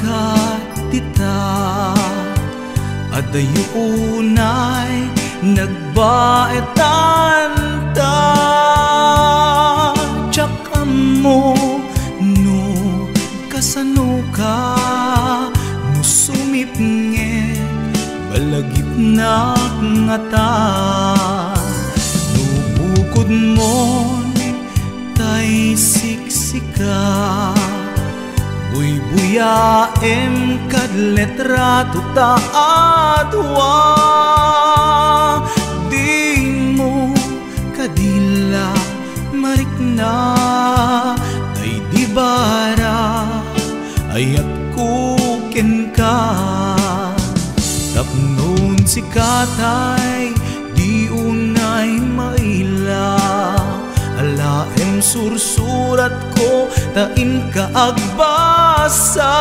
kat ita adayunay nagbaetan ta tsak mo no kasano ka no sumipnge balagip na ngata no bukod mo tay siksika buy-buyaem kad letrato ta adwa di mo kadila marikna ay di bara ayat kuken ka tapnon si katay di unay maila alaem sursurat ko tain ka agbasa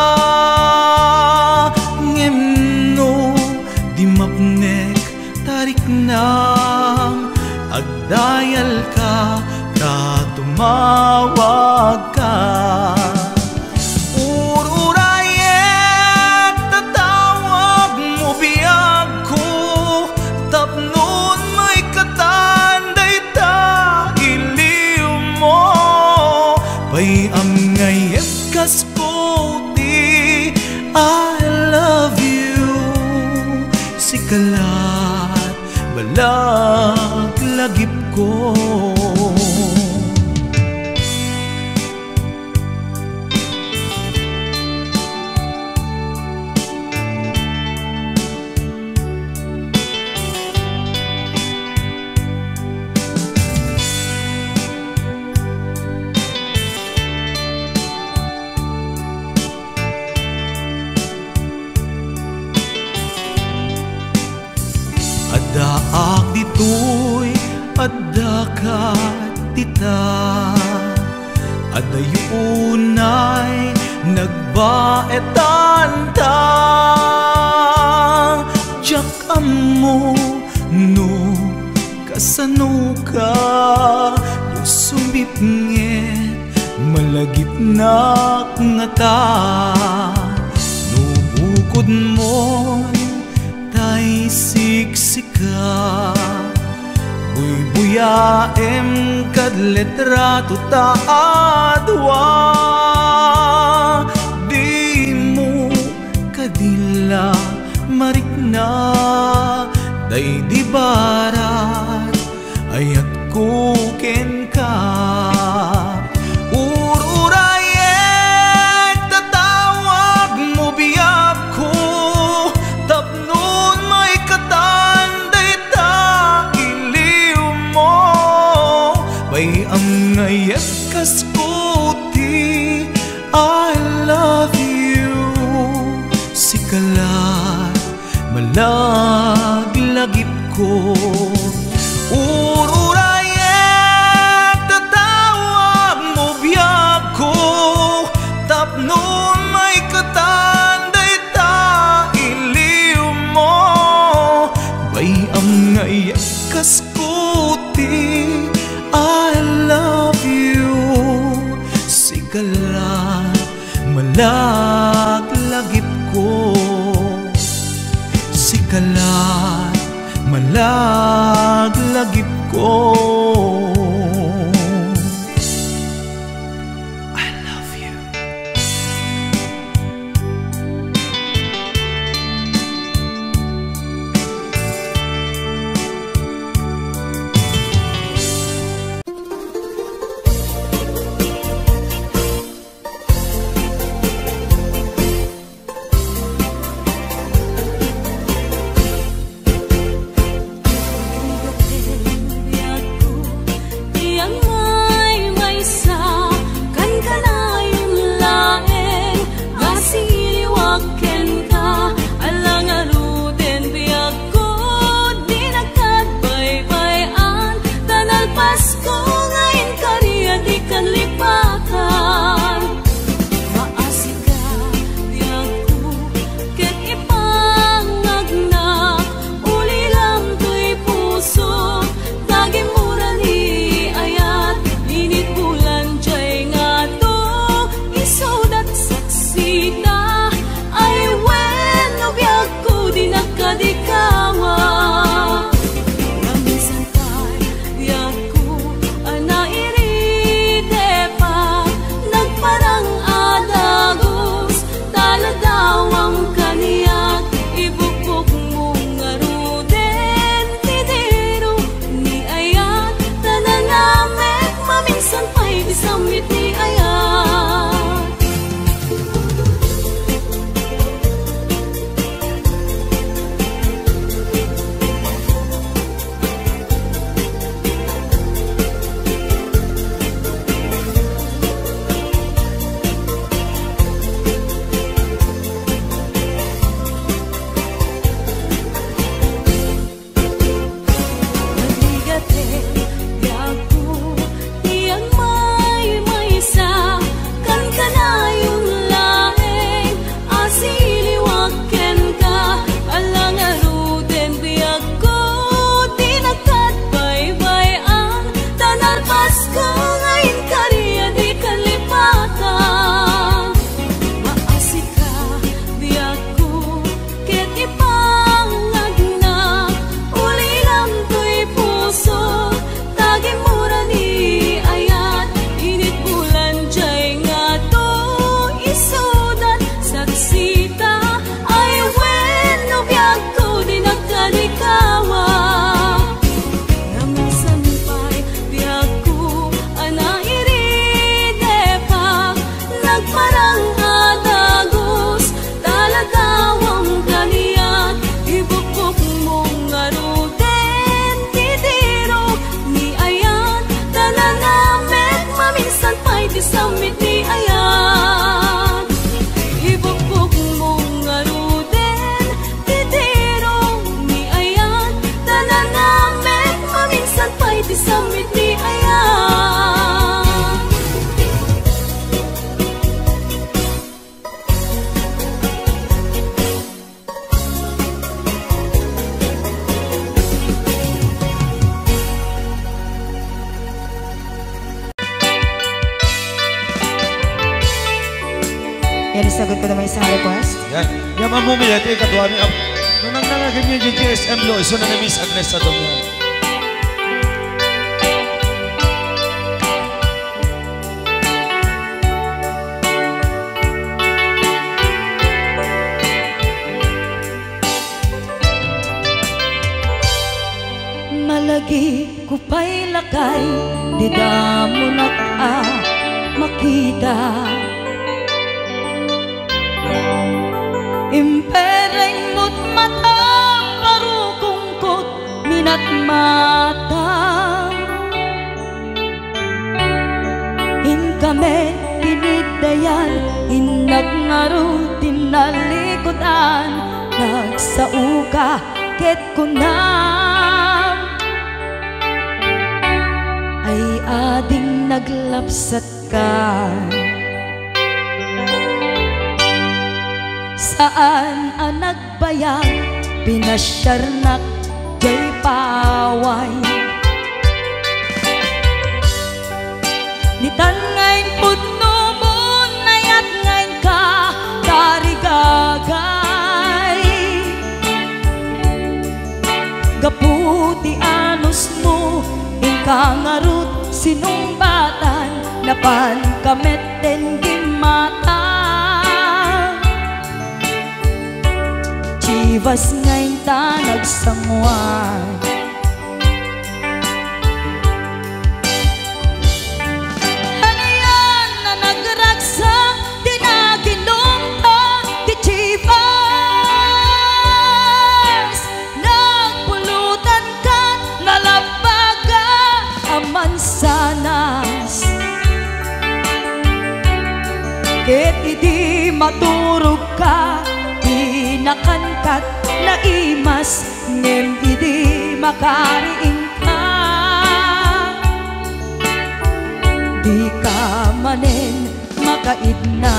ngemno di mapnek tarik nam agdayal ka ta tumawag ka ururayet tatawag mo biyag ko tapnon may katanday ta pay am ngayem kas puti I love you sikalat balag lagip ko daak ditoy adda kat tita adayunay nagbaetan ta jak mo no kasano ka no sumipnget malagip na ngata no bukod mo tay siksika buy-buyaem kad letrato ta adwa di mo kadila marikna day di barat ayat kuken ka ururayet tatawag mo biyag ko tapnon may katanday ta iliw mo bay ang ngayet kas puti I love you sikalat malaglagip ko ururayet tatawag mo biyag ko tapnon may katanday ta iliw mo bay ang ngayet kas puti I love you sikalat malaglagip ko sikalat malaglagip ko I love you. Aku may sa request. Yan. Yan mamumili. Ito yung katuwa niya. Nung nangnangagin niyo yung GSM lo, iso na Miss Agnes sa doon. Malagi ko pa'y lakay, di da mo makita. Impereng mo't matang parukungkot minat mata. In kami tinidayan, inagnaro tinalikutan, nagsauka ket kunam ay ading naglapsat ka. Saan ang nagbayag, pinasyarnak jay paway. Nitan ngayon pudno mo, nayat ngayon ka tarigagay. Gaputi anos mo, inkangarut sinumbatan, napan kamet den gimata. Chivas ngayon ta nagsangwan. Ano yan na nagragsak, di na ginumpa, di Chivas. Nagpulutan ka, nalabaga, aman sanas. Ket idi maturog ka, nakankat na imas, ngem idi makariing ka. Di ka manen makaidna.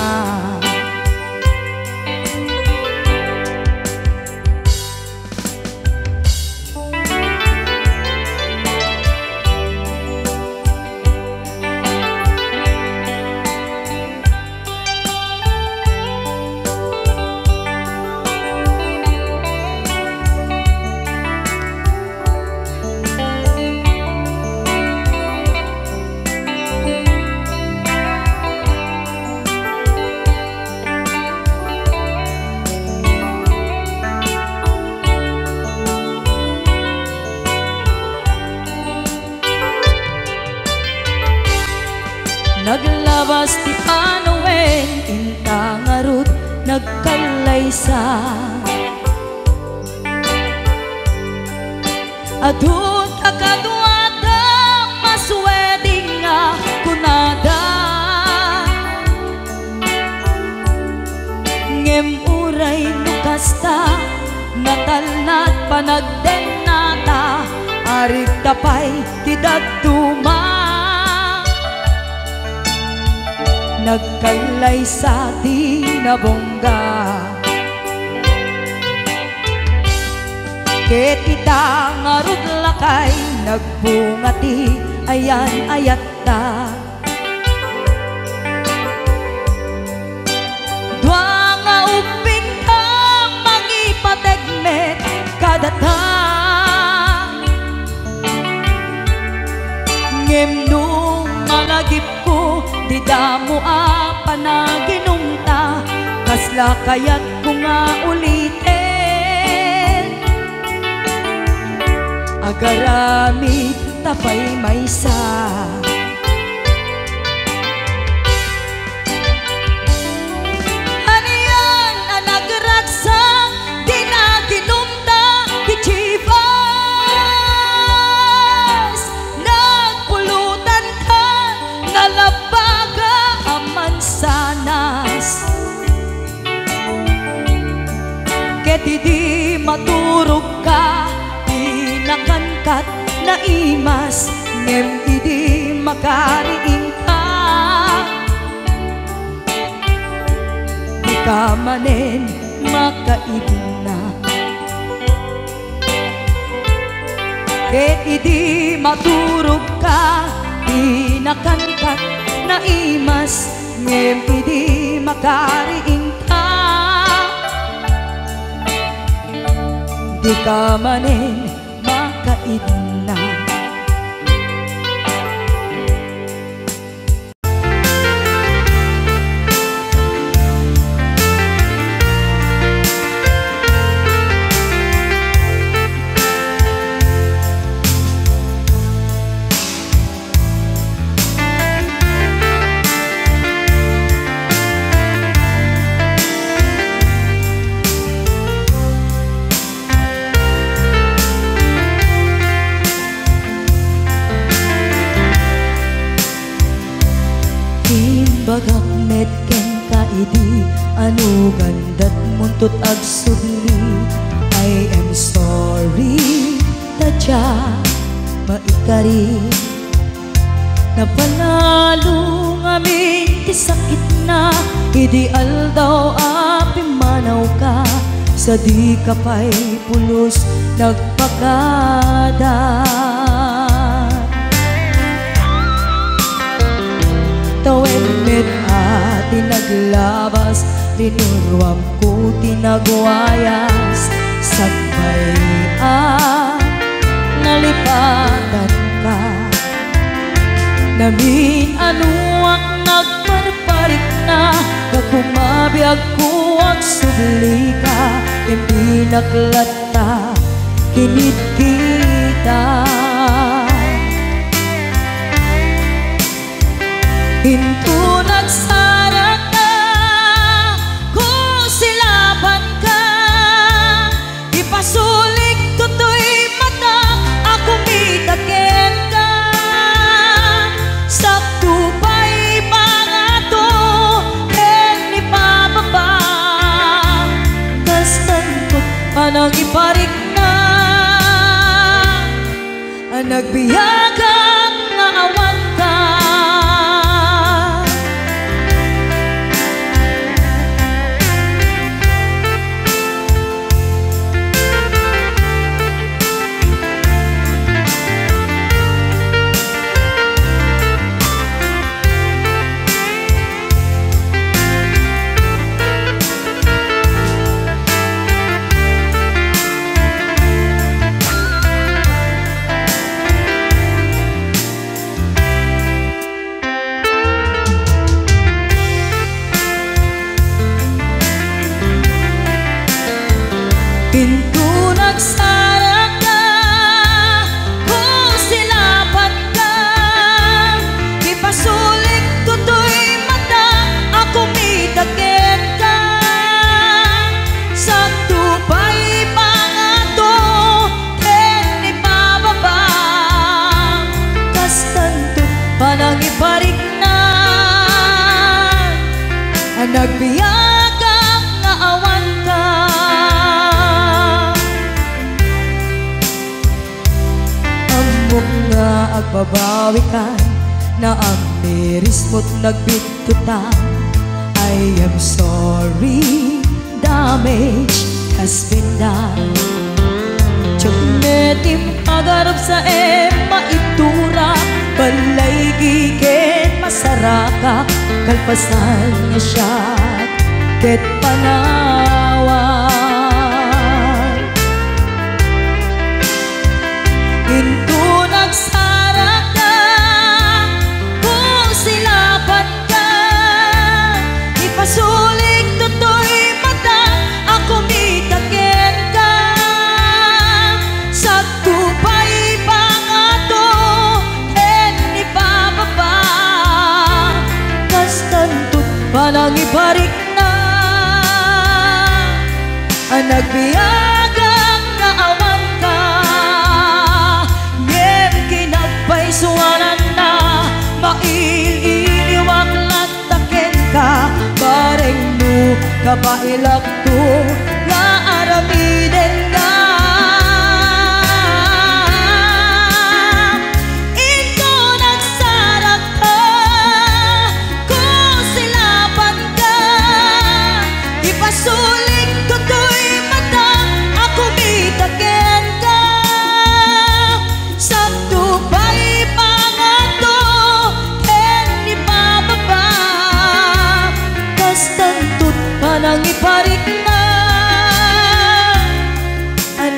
Naglabas ti Panowen, intangarut nagkalaysa. Adun kakadwada, masweding nga kunada. Ngem uray nukasta, natalnat panagdenata, arig tapay tidagtuma. Nagkalay sa di nabongga. Ket ita ngarud lakay, nagbungati ayan ayat ta. Dua nga uping ka, mangipategmet kadata. Ngem nung malagip ko, di damo panaginumta, kasla kayat ko nga ulitin. Agaramid tapay maysa. Ano yan ang nagragsak, di na ginumta, di Chivas. Nagpulutan ka, nalabaga, aman sanas. Ket di maturog ka, di nakangkat na imas, ngem idi makariing ka. Di ka manen makaidna. Ket idi maturog ka, di nakangkat na imas, ngem idi makariing ka. di ka manin makaidna. Bagak met ken kaidi anu gandat muntut ag sugli. I am sorry tadya maikari napanalo ngamin ti sakit na ideal daw api manaw ka sa di kapay pulos nagpakada. Tawen met ati naglabas, linurwam ko tinagwayas. Sagbay nalipatan ka, namin anuang nagparparik na. Kakumabiyag ko ang subli ka, hindi naklata, kinit kita. Hinto nagsarag ka, kung silaban ka, ipasulik tutoy mata, ako mitakin ka. Sakto pa'y pangato, hen ipababa, kastantot panang iparik na, ang nagbiyagang naawan ka. Pinto nagsarag ka, kung silaban ka, ipasulik tutoy mata, ako mitakin ka. Sakto pa'y pangato, hen ipababa, kastantot panang iparik na, ang nagbiyagang naawan ka. Nga agbabawi ka na ang miris mo't nagbitutan. I am sorry, damage has been done. Tiyagnetim agarap sa maitura, balay gigen masaraka, kalpasan niya siya ket panawan. Hinto nagsarag ka, kung silaban ka, ipasulik tutoy mata, ako mitakin ka. Sakto pa'y pangato, hen ipababa, kastantot panang iparik na, ang nagbiyagang naawan ka. Suwanan na maililiwag lantakin ka, bareng no kabailak to nga aramiden ka. Ito nagsarag ka, kung silaban ka, ipasulik tutoy mata, ako mitakin ka. Sakto pa'y pangato, hen ipababa, kastantot panang iparik na, ang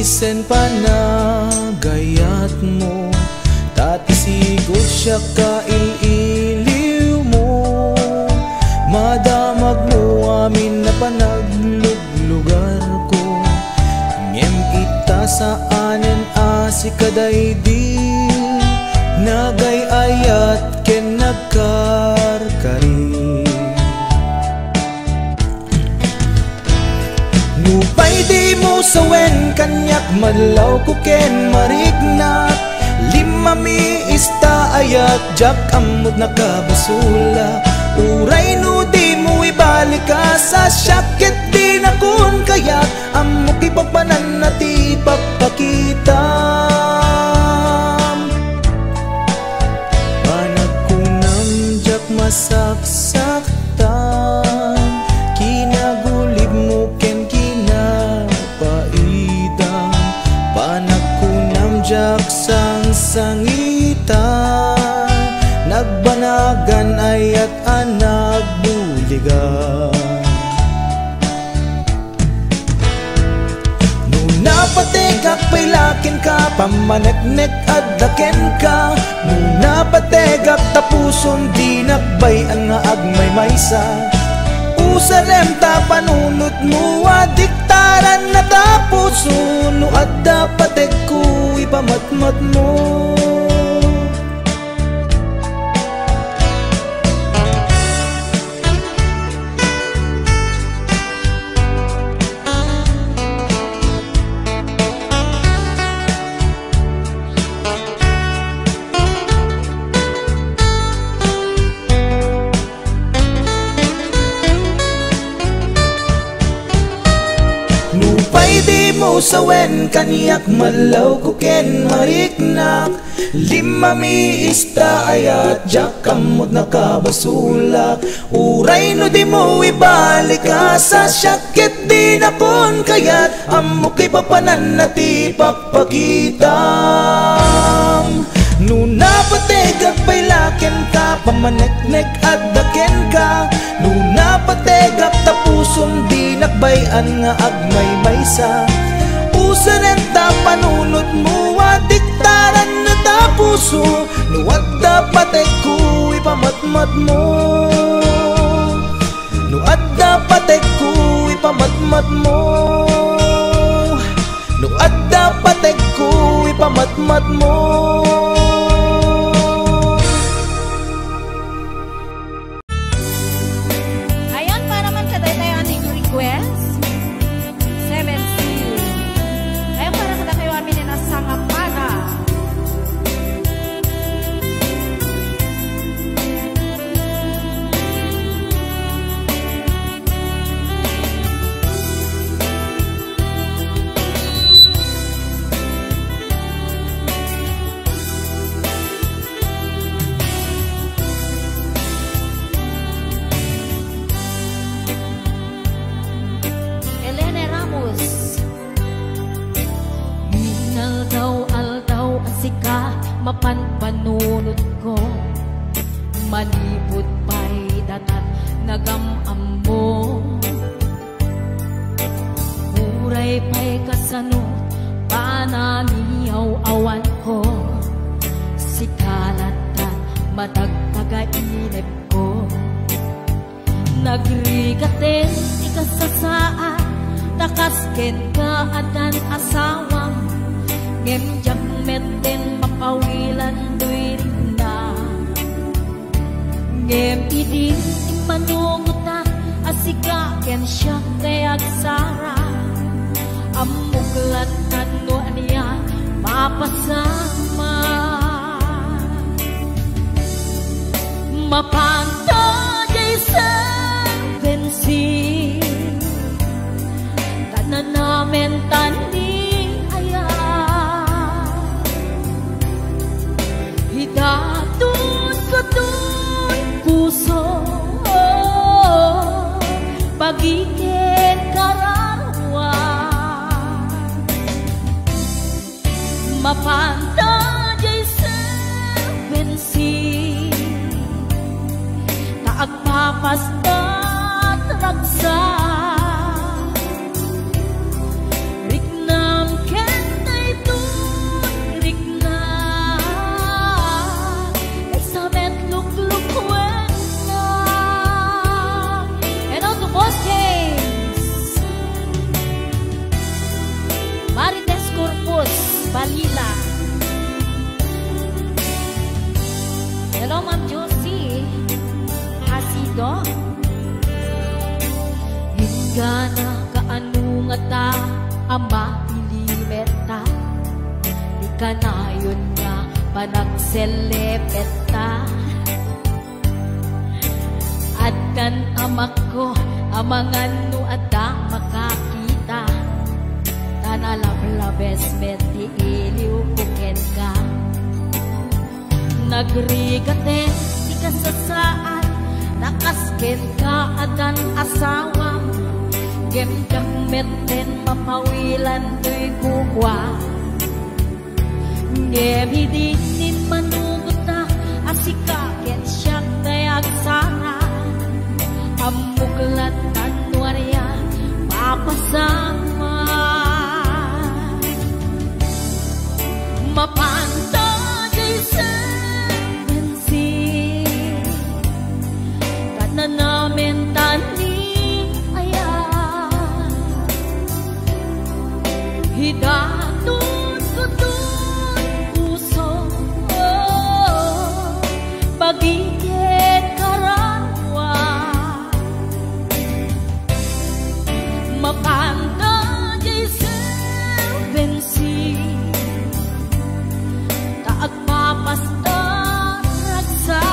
isen panagayat mo, tatisigod siya kaililiw mo. Madamag mo amin na panagluglugar ko, ngem ita saanen asikaday di nagayayat ken nagkarkari. Nupay di mo sawen kanyak madlaw ko ken marignak, lima mi ista ayat jak amod nakabasula. Uray no di mo ibalik ka sa syakit di na kun kaya amok ipagpanan na ti pagpakita. Panagkunam jak masaksaktan, kinagulib mo ken kinapaitan. Panagkunam jak sang-sangitan, nagbanagan ayat anak buligan. Nuna pategak pailakin ka, pamaneknek adlaken ka. Nuna pategak tapuson di nakbayan nga agmay maysa. Usarem ta panunot mo adiktaran na tapuson, no adda patek ko ipamatmat mo. Di mo sawen kaniyak malaw ko ken mariknak, lima mi ista ayat jak kamot nakabasulak. Uray no di mo ibalik ka sa syakit di na kun kayat amok kay papanan na ti pagpakitam. Nuna pategak pailaken ka, pamaneknek addaken ka. Nuna pategak tapuson di nakbayan nga agmay maysa. Usanen ta panunot mo adiktaran na tapuso, no adda patek ko ipamatmat mo. No adda patek ko ipamatmat mo. No adda patek ko ipamatmat mo. Mapanpanunod ko, malibot pa'y datat nagamam mo. Uray pa'y kasano, pananiyaw awan ko. Sikalat at matagpagainip ko. Nagrigaten ikasasaan, takasken ka adan asawang. Ngem jammeten mapawilan duirin na. Ngem idin imanungutan asikaken siya kay agsara. Amuklat ano aniya mapasama. Mapanta jaysan bensin, tanan namin tanding aya. Hidatun ko do'y puso, pagiging karawan. Mapanta jaysan bensin, taagpapastat ragsa. Rignam ken kanayon nga panagselepet ta. At kan amak ko amangan no ada makakita, tanalablabes meti iliw kuken ka. Nagrigaten di kasasaan, nakasken ka adan asawam, gemjak meten mapawilan to'y kukwa. Ngemidinin manugot na asikaken siyak dayag sana, amuglat tanwarya papasama. Mapanta di bensin kana namin tani ayan, hidatun kutun puso pagigit karanwa. Mapanta di bensin agpapasta ragsa,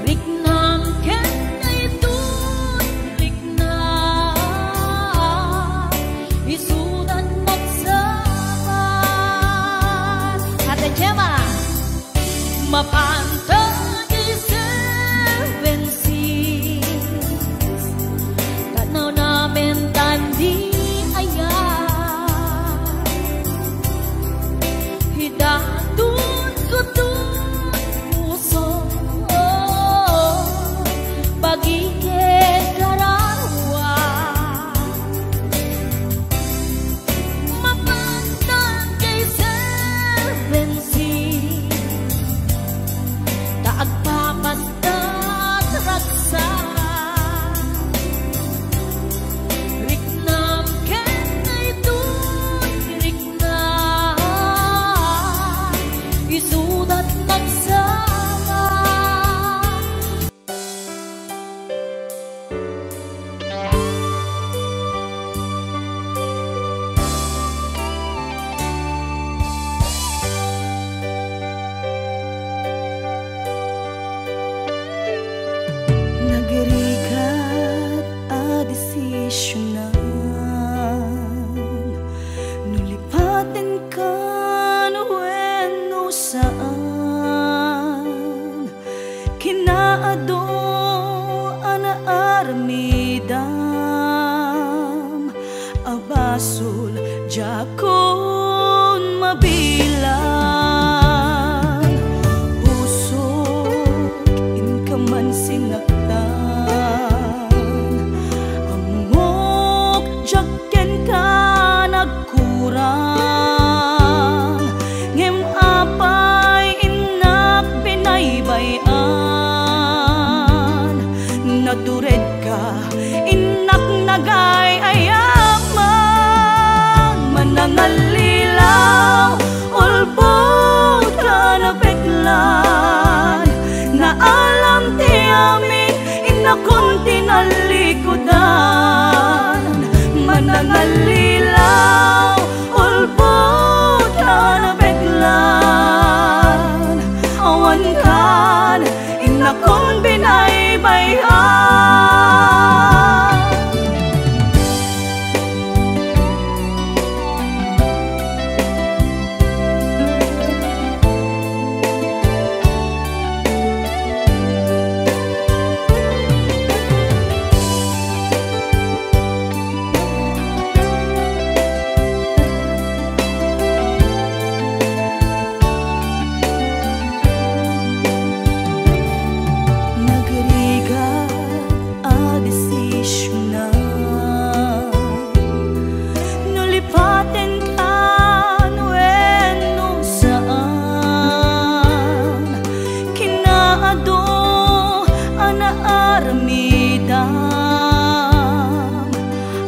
riknam ken na itun riknam isudan magsama. Ate Gemma, mapanta di 7-6 tanaw namin tandi datun kutun puso pagigit karanwa. Mapantang kay 7-6 taagpapastat raksa, riknam ken na itun riknam isudat nagsama. Nagrigat a desisyonan, nulipatin ka no saan, kinaado anaarmidam, abasul jakon mabilang, puso inkaman sinaktan, amok jaken ka nagkurang, ngem apay inak binaybayan, natured ka inak nagay ayaman, manangalilaw ulbod ka na biglan, na alam ti amin inakon tinalikudan, manangalilaw ulbod ka na biglan, awan kan inakon binaybayan.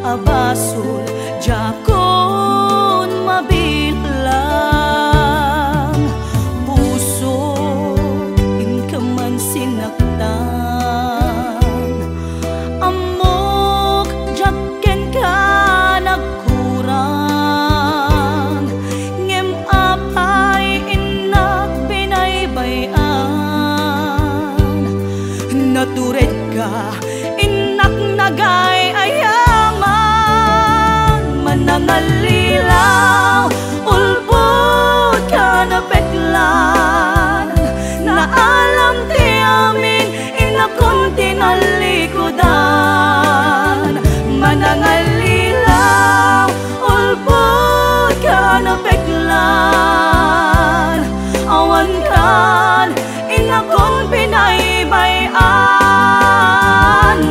Abasul jakon mabilang, puso inkaman sinaktan, amok jaken ka nagkurang, manangalilaw, ulbod ka na peklan, na alam ti amin inakong tinalikodan. Manangalilaw, ulbod ka na peklan, awan kan inakong pinaybayan.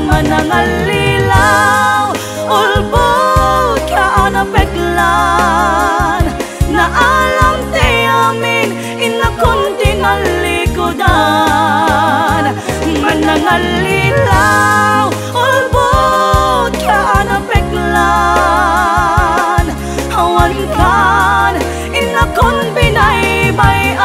Manangalilaw, ulbod ka na peklan, na alam ti amin inakong tinalikodan. Manangalilaw, ulbod ka na peklan, awan kan inakong pinaybayan.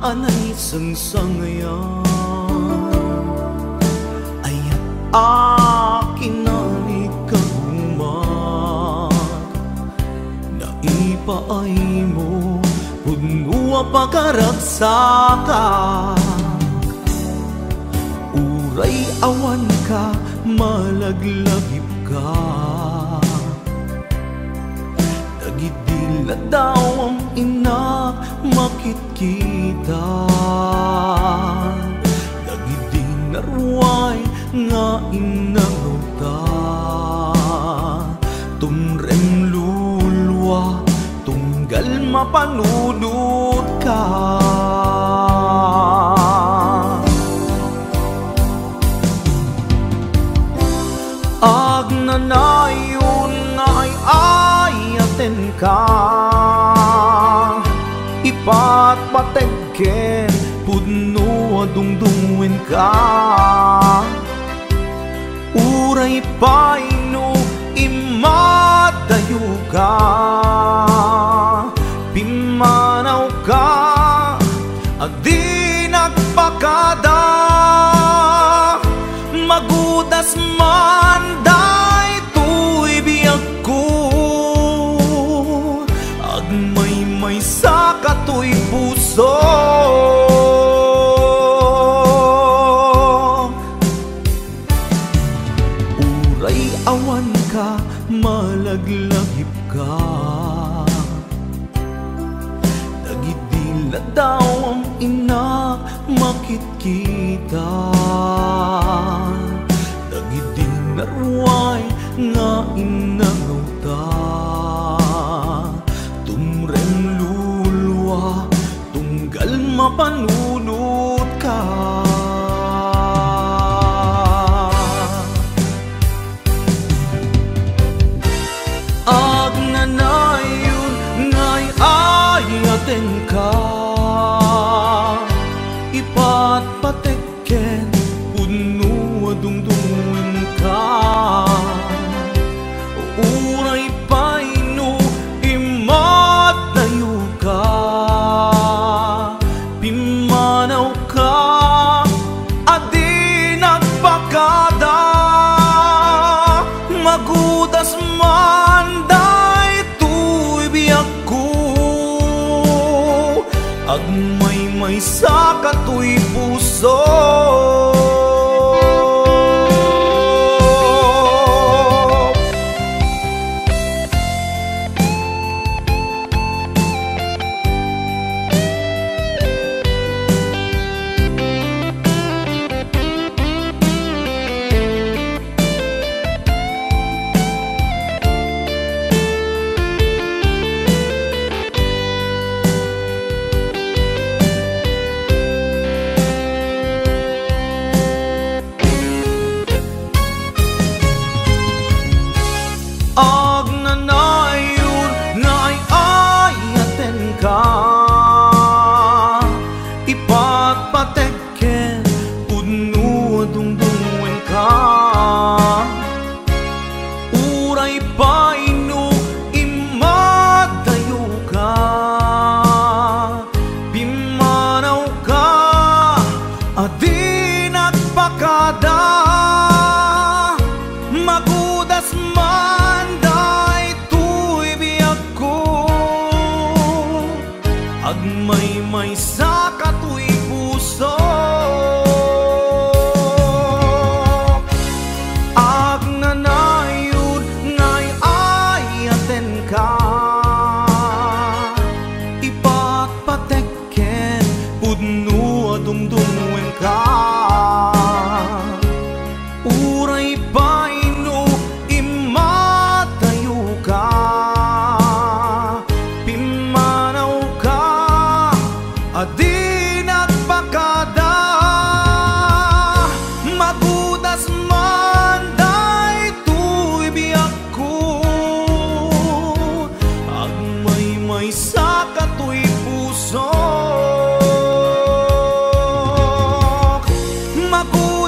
Anay sangsangayan ayat akin na ikagumat, naipaay mo punua pagkaragsakan. Uray awan ka, malaglagip ka, nagidila daw ang inak makit kita. Nagiding narway nga inangota, tumrem lulwa tunggal mapanunod ka. Agnanayon nga ay ayaten ka, ipatpategken pudno adungdungin ka. Uray paino imadayo ka, pimanaw ka adi nagpakada. Magudas man day tuy biyag ko, agmay-may sa katoy puso. Uray awan ka, malaglagip ka, nagidila daw ang inak makit kita. Nagiding narway nga inangota, tumrem lulwa tunggal mapanunod ka. Agnanayon nga'y ayaten ka, ipatpatekken puno adungdungin ka. Uray paino imatayo ka, pimanaw ka adi nagpakada. Magudas man day tuy biyag ko, agmay-may sa katoy puso.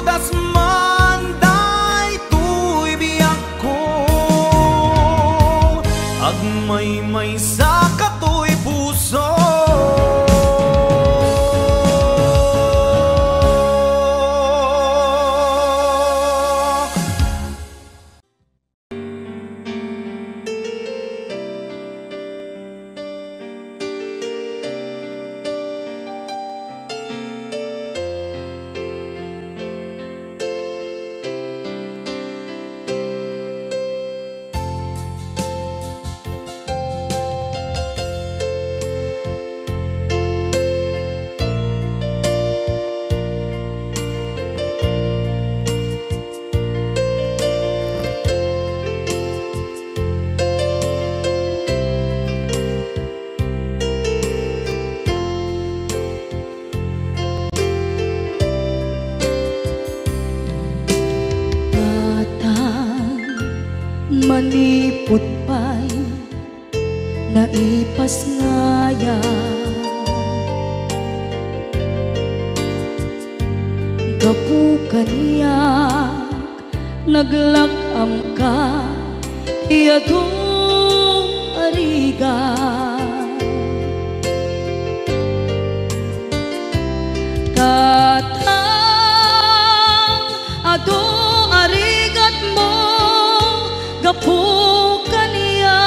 pudas man daytoy biyak ko, agmay-may sa katoy puso. Manipot pa'y naipas ngaya, gapu kaniyak naglakam ka iyadong ariga. Katang ado arigat mo gapu kaniya,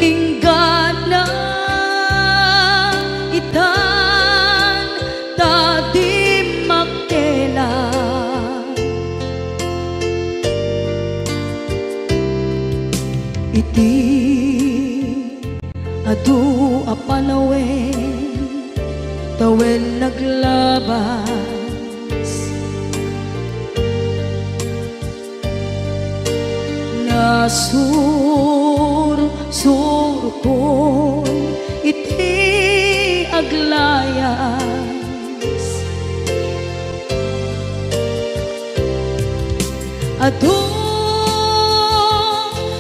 inggan na itan tadi makela, iti adu apanawen tawen naglabas, sur ko iti aglayas, adu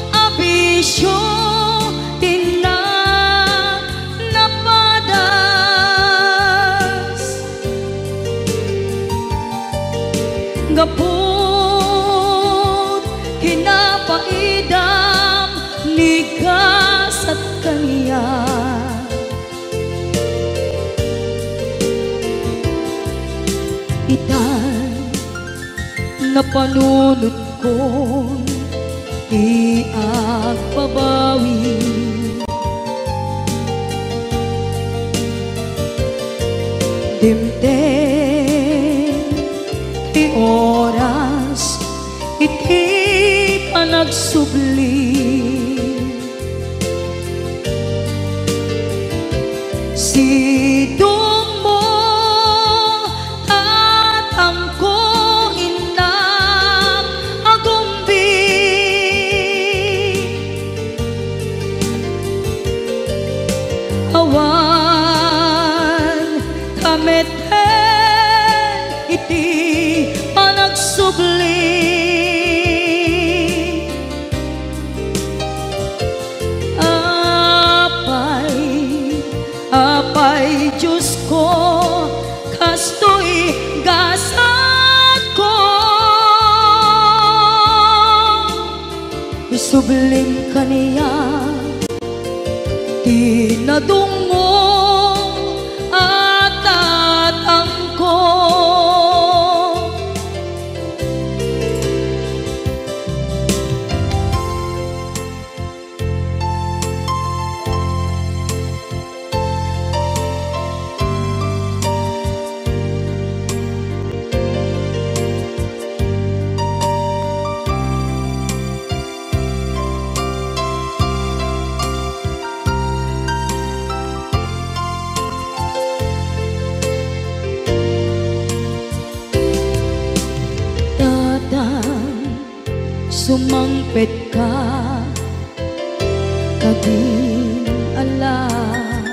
abisyo tina napadas, gapot kinapaidam nigas at kaniya, itan napanunod ko di agbabawi, dimten ti oras iti panagsubli, sidong mo tatangko inam agumbi, awan kameten iti panagsubli, apay Diyos ko kastoy gasat ko, isublim kaniya tinadungo at tatangko, sumangpet ka kading alam,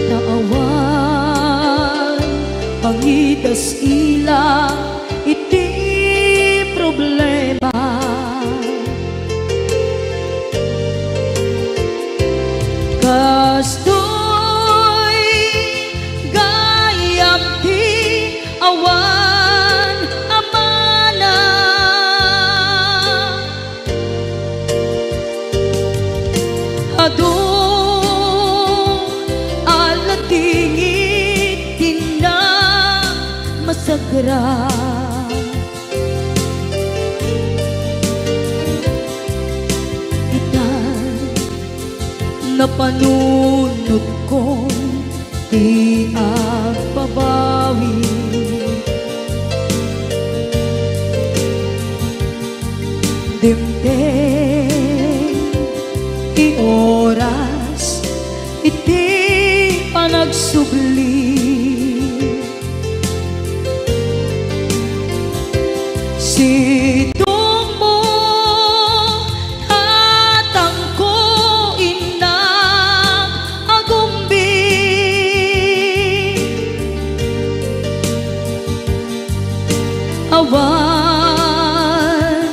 naawan pangidas ila iti problema, kastoy gayam ti awan amana adu alatingit tina masagra napanunod kong di agbabawi dimdeng ti oras iti panagsubli si awan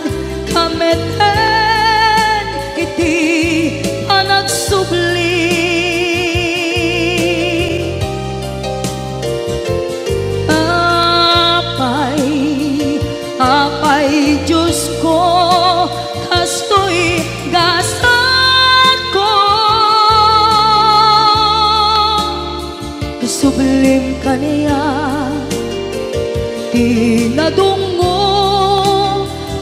kameten iti panagsubli apay Diyos ko kastoy gasat ko sublim kaniya tinadungo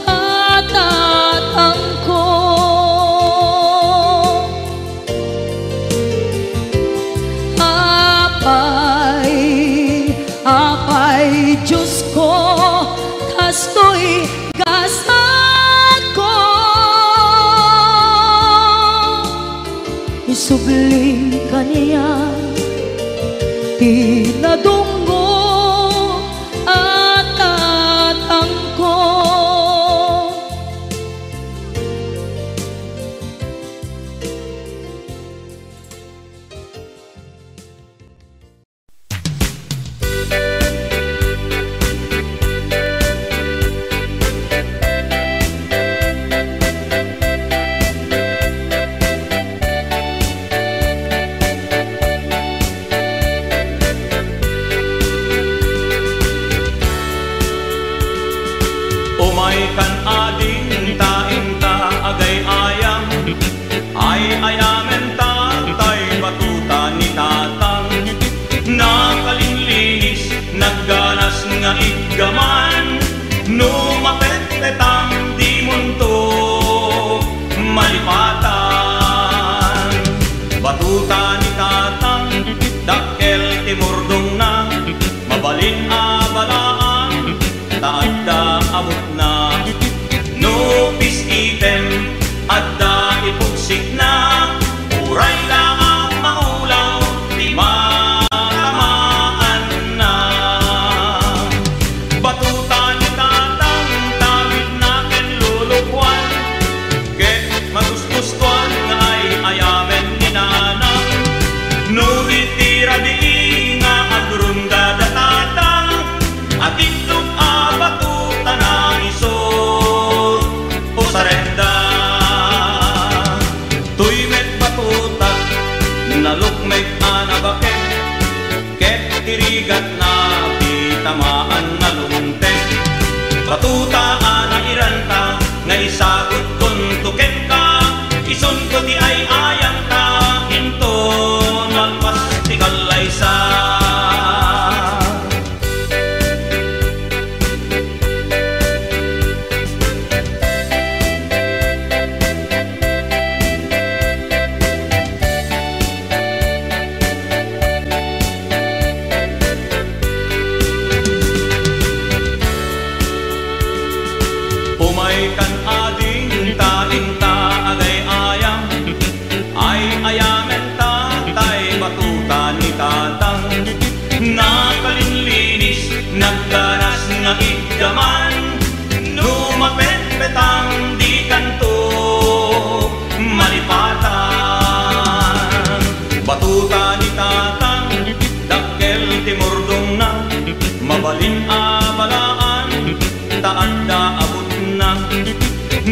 at atangko apay Diyos ko kastoy gasat ko isubling kaniya tinadungo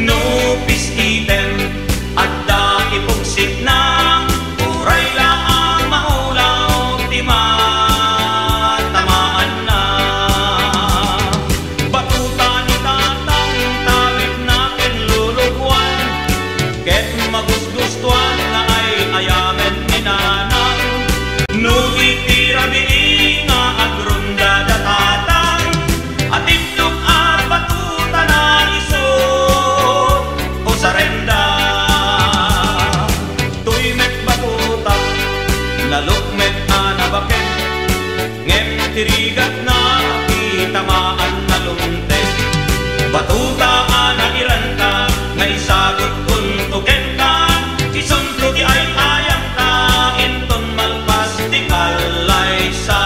No peace item at da ipogsik na uray lang lalukmet anabaken ngem tirigat na itamaan na luntek batuta ana iranta ngay sagot kuntuken ka isunto di ay ayam ta inton malpas di kalaysa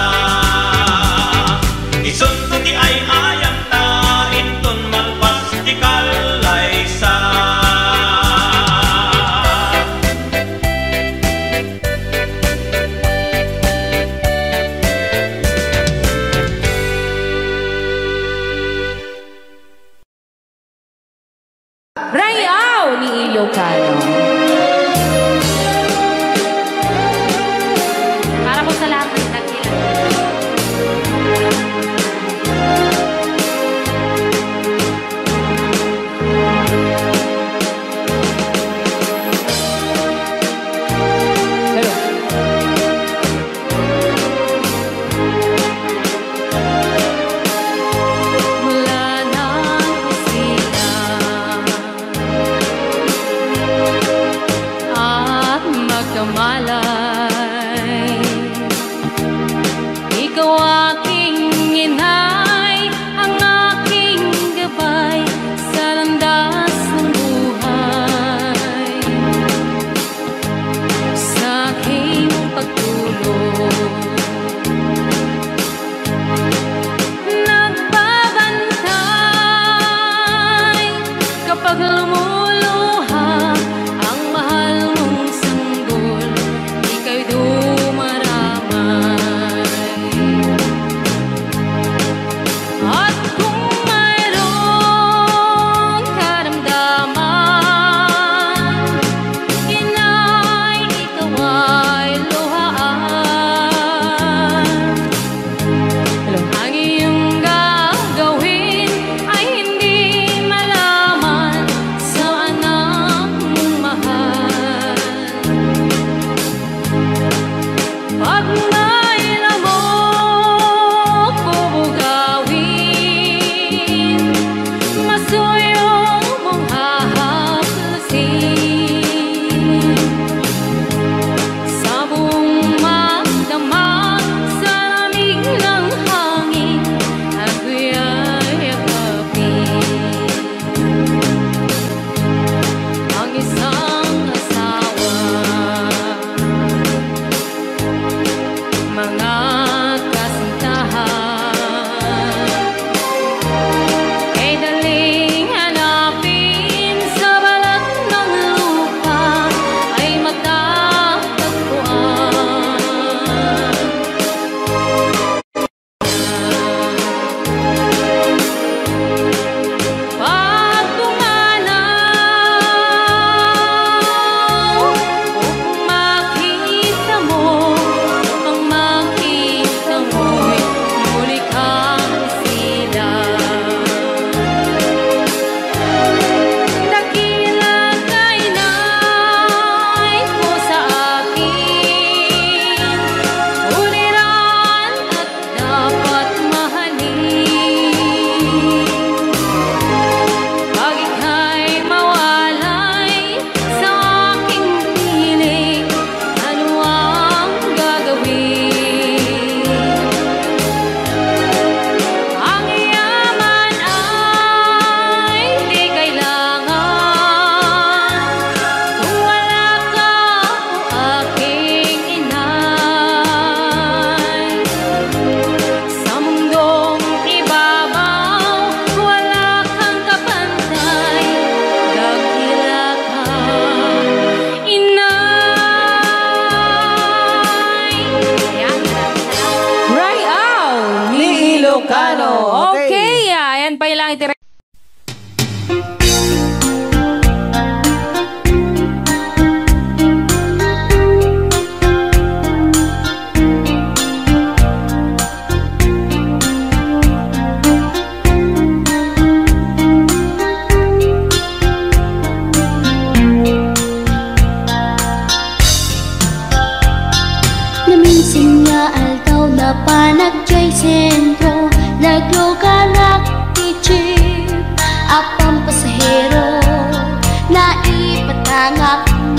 isunto di ay ayam ta inton malpas di kalaysa. Rayaw ni Ilocano. Para po sa lahat ng nagkilan.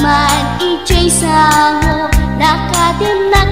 man ijay sango nakatimnak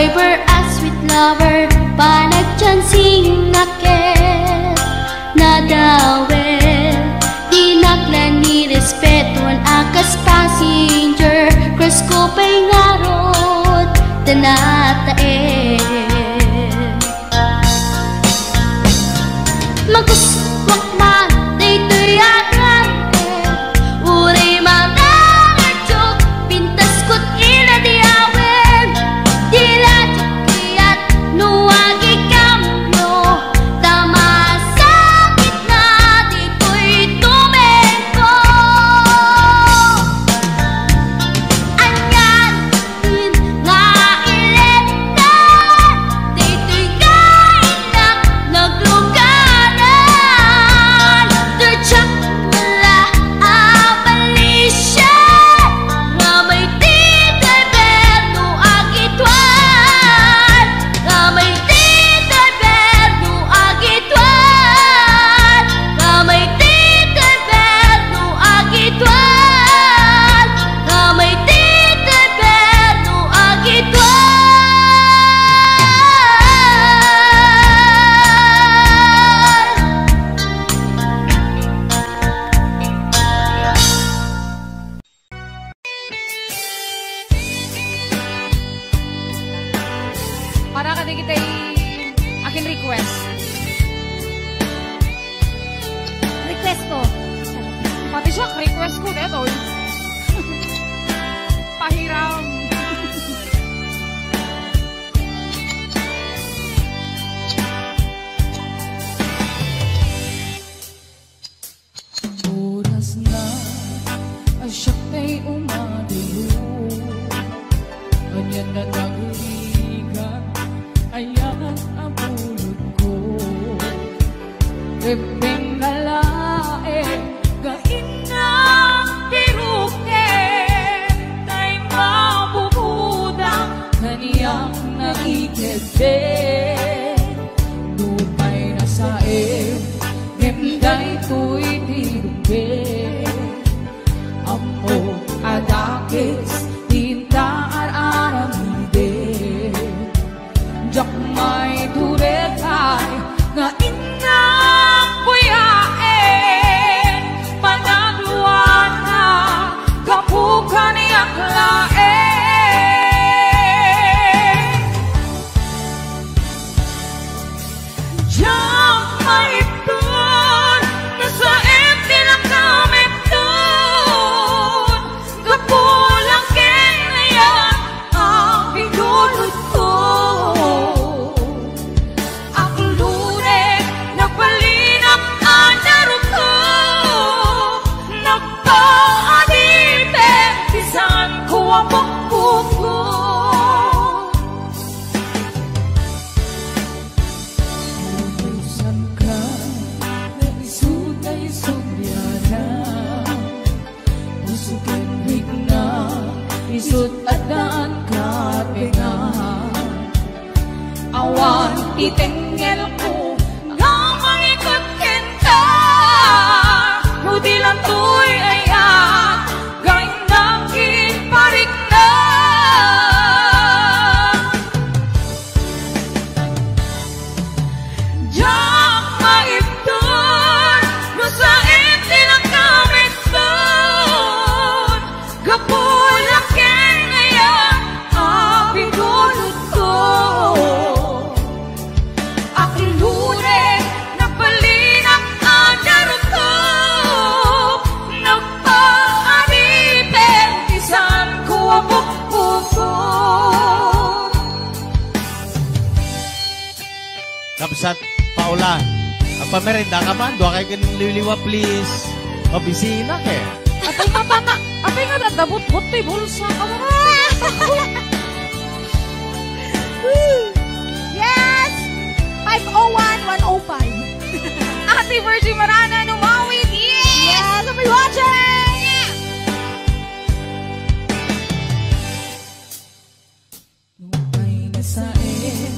forever as sweet lover, panagchansing nakel na dawel, dinaklan ni respetuan akas passenger, cross ko pa'y ngarot, tanatae. Maguswak man, daytoy agante, uray manangadyok, pintas ko't inadiawen, diladyak kiyat nuwagi kamyo, tama sakit na dito'y tumento. Anyan din nga ilenta, dito'y kainak naglugaran, tertsak mula abalisya, nga may tito'y berno agitwan, nga may tito'y berno agitwan, nga may tito'y berno agitwan, nga may tito'y berno agitwan. Para ka di kita akin request. Request ko. Pati siya, request ko dito. Pahiram. Oras na asyak na'y umadiyo, kanyan na naguligan, ayan ang ulod ko. Iping nalae, gain na tirukin, tay mabubudang kaniyang nakikete. Lupay na sae, Himday to'y tirumbe, amo adakis, tintaan aramide, jak may turekay, nga inang buyain, panagluan na, kapukan niyang lain. Jak may ipon, nasa empty lang kami doon, kapulang kinayan ang pinulot ko. Ang lunes, nagpalinap ang daro ko, nagpaadipe, bisan ko ang pagpupo. Ubusan ka, naisutay subyana, usukin higna, isut at daan karpinga. Awan itinggel ko, nga mangikot kinta, hudi lang to'y ayan, gain nangkin parik na. Jak maipton, no sa empty lang kami doon, kapulak ngayon ang pinulot ko. Akilure, nagpalinap ang daro ko, nagpaadipe, isan ko ang bukbuko. Kapsat, Paula, ang pamerenda ka man, doa kay kinliliwa please. Mabisina ke. Apay nga pa na, apay nga nadabot-bot to'y bulsa ka mo. Yes! 501-105. Ate Virgie Marana, numawit, yes! Yes! I'll be watching! Lupay na sain,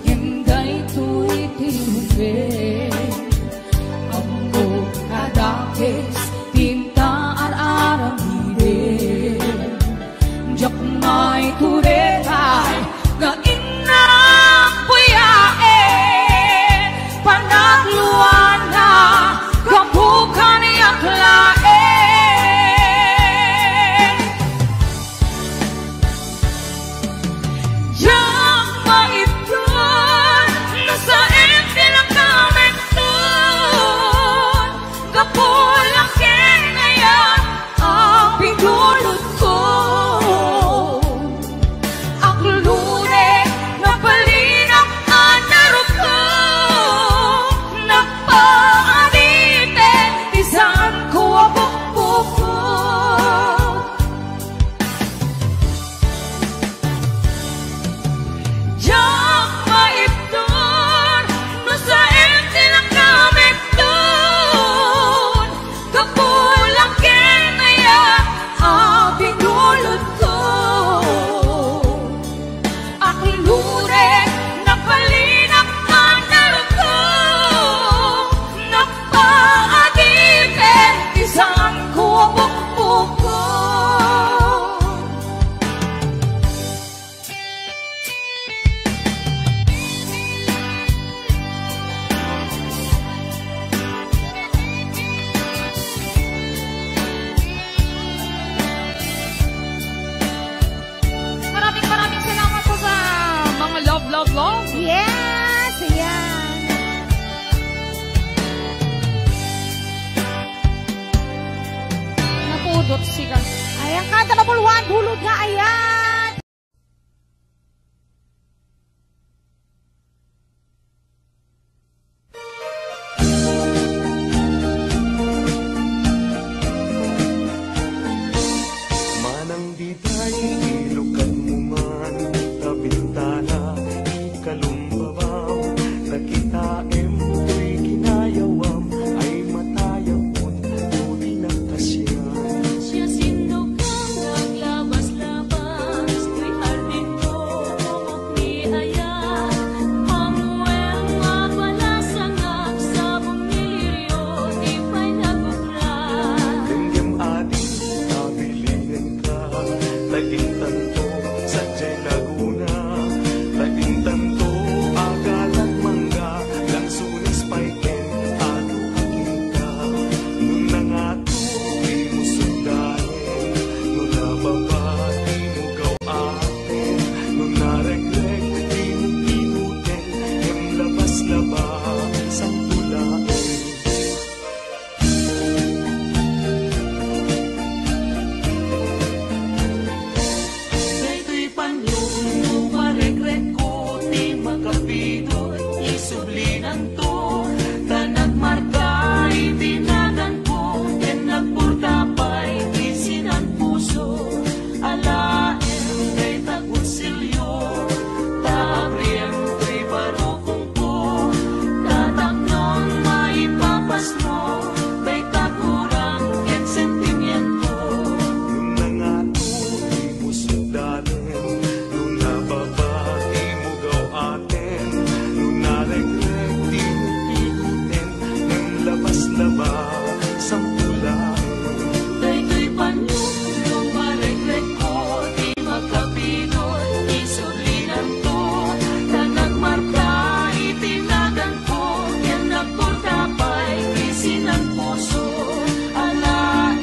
himday to'y tirumbe, amo adakis, tinta ar-aramide, jak may turekay, nga ilure, nakalinap ka narko, napaagipin, isang kubok-bukok. Maraming salamat po sa mga love. Yes, ayan. Napudot sila. Ayan ka, double one, hulog nga, ayan. Manang di tayo ilukan mo man kabintana ikalumbabaw nakita mo'y kinayawam ay matayapon tuli ng kasyan Siya sindukang naglabas-labas, tuy hardin ko kumok ni ayan. Pamueng mapalasangag sa bumiliryo, di pa'y nagukran. Dinggim ating nabilingan ka laging tanto sa Jay Laguna laging tanto agalat mangga lang sunis paiken ato kita nun na nga to di mo sundanin nun nababati mo gawatin nun naregreg di mo pinutin yung labas-labas ang tulain. Daytoy panyong maregret ko di makapidot isublinan to tanag marka itinagan ko ken nagpurtapay isinan puso alaen kay tagursilyo taabriem kay barokong ko tataknon maipapasno kay takurang ken sentimiento nung nangato di mo sundanin nung nababati mo gawatin nung naregreg di mo pinutin ng labas-labas ang tulain. Daytoy panyong nung maregret ko di makapidot isulinan to tanag marka itinagan ko yan nagpurtapay isinan puso alaen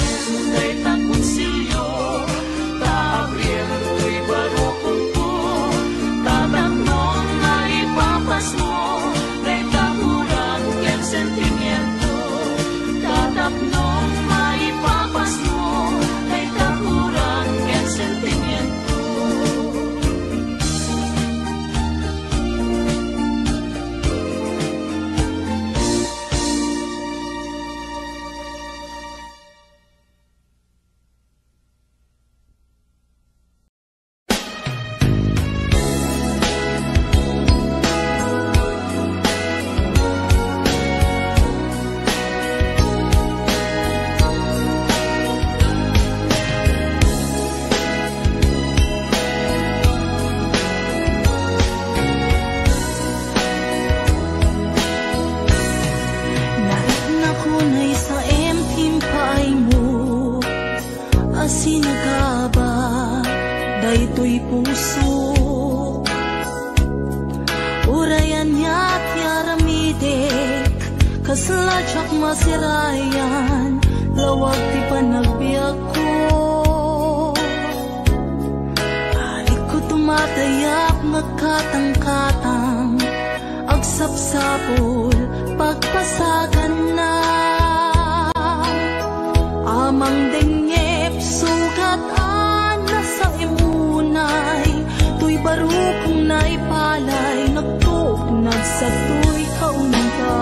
kay tagkonsilyo taabriem kay barokong ko tataknon maipapas mo kay takurang ken sentimiento tataknon maipapas mo kay takurang ken sentimiento. Narit na kunay sa emtim paay mo, asin ka ba, daytoy puso. Urayan niya't yaramidek, kasladyak masirayan, lawag ti panagbiag ko. Alik ko tumatayak, magkatang-katang, agsapsapol, pagpasagan na. Amang dengep, sugat-an na sa imunay, tuy barukong naipalay, nagtuknag sa tuy kaunta.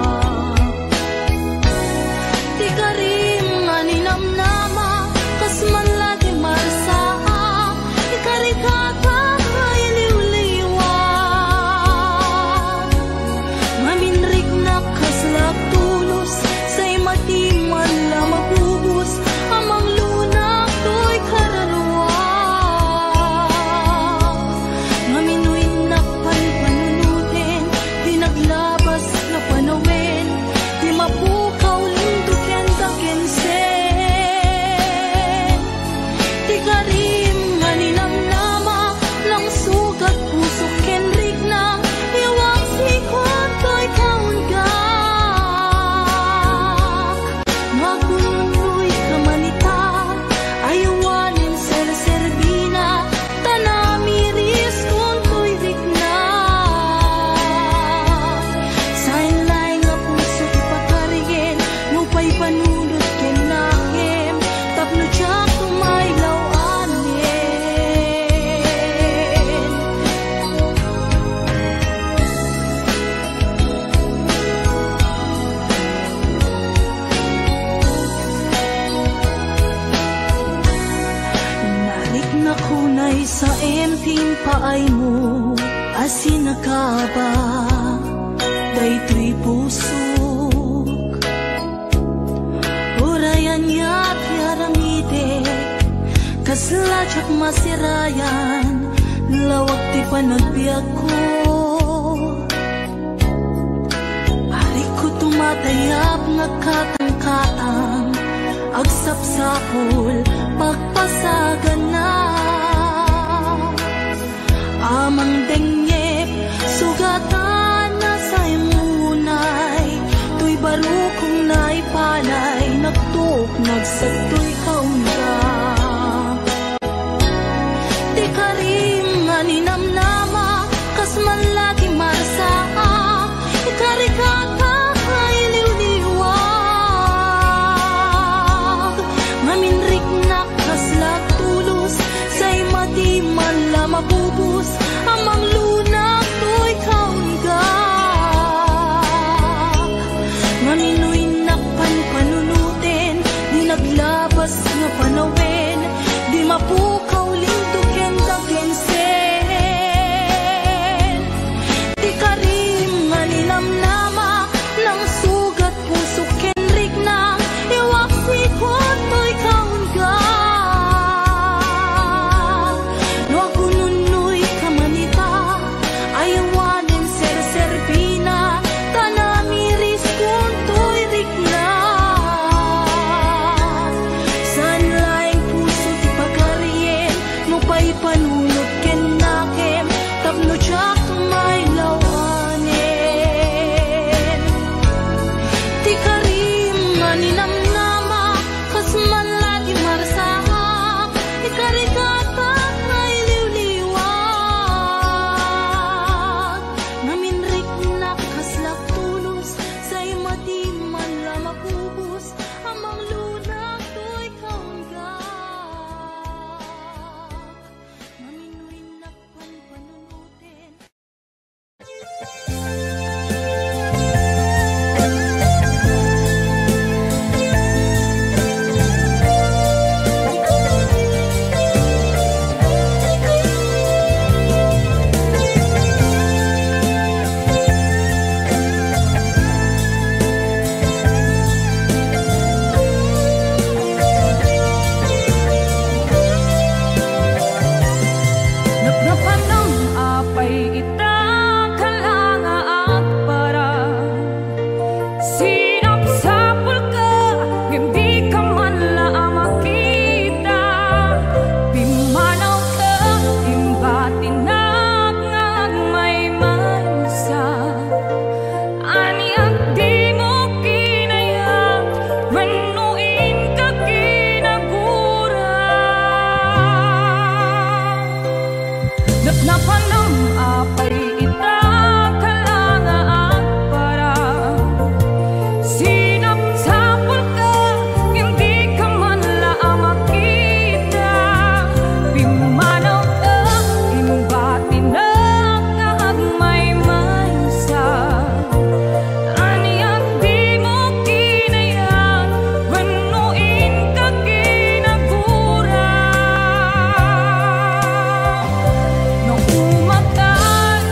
Di ka rin nga ninamnama, kas man lagi marsaa, ikarikata kay liw-liwa. Maminrik na kaslak tulos, say matiman la mabubus, amang lunak to'y kararwa. Maminuin na paay mo asin nakaba daytoy pusok urayan yak yaramide kaslajak masirayan lawag ti panagbiag ko ari ko tumatayap nagkatang-katang agsapsapol pagpasagan na amang dengyep sugatan na sa imunay tuy baro kong naipanay nagtuk nagsagtoy kaunga di karim nga ninamnama kas man lagi marsaa ikarikata ay liwliwag maminrik na kaslag tulos say madi man la mabubus amang lunak to'y kaunga maminoy nakpan panunutin di naglabas nga panawin di mapukaw lintukin dagensen di karim nga ninamnama ng sugat puso kenrik na iwaksikot to'y kaunga no agununoy kamanita ayawanin ser-serbina tanamiris kung to'y rikna san laing puso ti pagkarien no pa'y panunod ken nakem tapno tsak may lawanin ti karim nga ninamnama kas man lagi marsaha ikarikata ay liwliwag naminrik na kaslak tulos say madi man la mapubus amang lunak to'y kaunga maminoy nakpan panunutin Nagnapanang apay ita kalanga at para sinapsapul ka hindi ka man lang makita pimanaw ka imbatinag ngag may mansa ani at di mo kinayang manuin ka kinagura napanam apay ita kalanga at para sinapsapul ka hindi ka man lang makita pimanaw ka imbatinag ngag may mansa ani at di mo kinayang manuin ka kinagura no umatal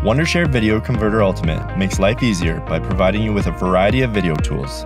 Wondershare Video Converter Ultimate makes life easier by providing you with a variety of video tools.